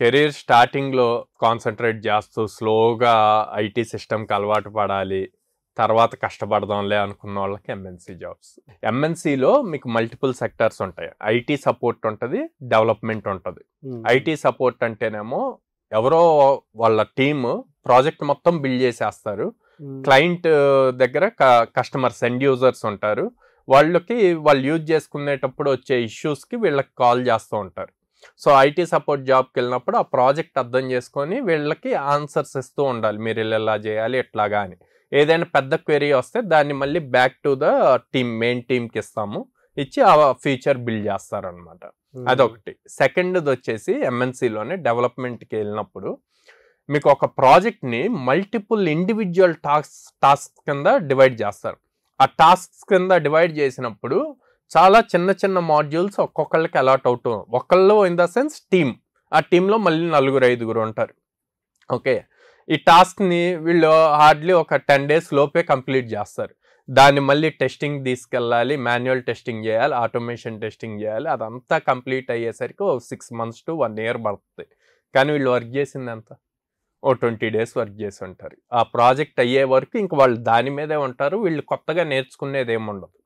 Career స్టార్టింగ్లో concentrate చేస్తూ స్లోగా ఐటీ సిస్టమ్కి అలవాటు పడాలి, తర్వాత కష్టపడదాంలే అనుకున్న వాళ్ళకి ఎంఎన్సీ జాబ్స్. ఎంఎన్సీలో మీకు మల్టిపుల్ సెక్టర్స్ ఉంటాయి. ఐటీ సపోర్ట్ ఉంటుంది, డెవలప్మెంట్ ఉంటుంది. ఐటీ సపోర్ట్ అంటేనేమో ఎవరో వాళ్ళ టీమ్ ప్రాజెక్ట్ మొత్తం బిల్డ్ చేసేస్తారు. క్లయింట్ దగ్గర కస్టమర్స్ ఎండ్ యూజర్స్ ఉంటారు. వాళ్ళు యూజ్ చేసుకునేటప్పుడు వచ్చే ఇష్యూస్కి వీళ్ళకి కాల్ చేస్తూ ఉంటారు. సో ఐటీ సపోర్ట్ జాబ్కి వెళ్ళినప్పుడు ఆ ప్రాజెక్ట్ అర్థం చేసుకొని వీళ్ళకి ఆన్సర్స్ ఇస్తూ ఉండాలి, మీరు ఇలా చేయాలి ఎట్లాగా అని. ఏదైనా పెద్ద క్వెరీ వస్తే దాన్ని మళ్ళీ back to the team, main టీమ్కి ఇస్తాము, ఇచ్చి ఆ ఫీచర్ బిల్డ్ చేస్తారనమాట. అదొకటి. సెకండ్ది వచ్చేసి ఎంఎన్సీలోనే డెవలప్మెంట్కి వెళ్ళినప్పుడు మీకు ఒక ప్రాజెక్ట్ని మల్టిపుల్ ఇండివిజువల్ టాస్క్ కింద డివైడ్ చేస్తారు. ఆ టాస్క్స్ కింద డివైడ్ చేసినప్పుడు చాలా చిన్న చిన్న మాడ్యూల్స్ ఒక్కొక్కళ్ళకి అలాట్ అవుతూ, ఒకళ్ళు ఇన్ ద సెన్స్ టీమ్, ఆ టీంలో మళ్ళీ 4-5 ఉంటారు. ఓకే, ఈ టాస్క్ని వీళ్ళు హార్డ్లీ ఒక 10 days లోపే కంప్లీట్ చేస్తారు. దాన్ని మళ్ళీ టెస్టింగ్ తీసుకెళ్ళాలి, మాన్యువల్ టెస్టింగ్ చేయాలి, ఆటోమేషన్ టెస్టింగ్ చేయాలి. అదంతా కంప్లీట్ అయ్యేసరికి 6 months to 1 year పడుతుంది. కానీ వీళ్ళు వర్క్ చేసింది ఎంత? 20 days వర్క్ చేసి ఉంటారు. ఆ ప్రాజెక్ట్ అయ్యే వరకు ఇంక వాళ్ళు దాని మీదే ఉంటారు. వీళ్ళు కొత్తగా నేర్చుకునేది ఏముండదు.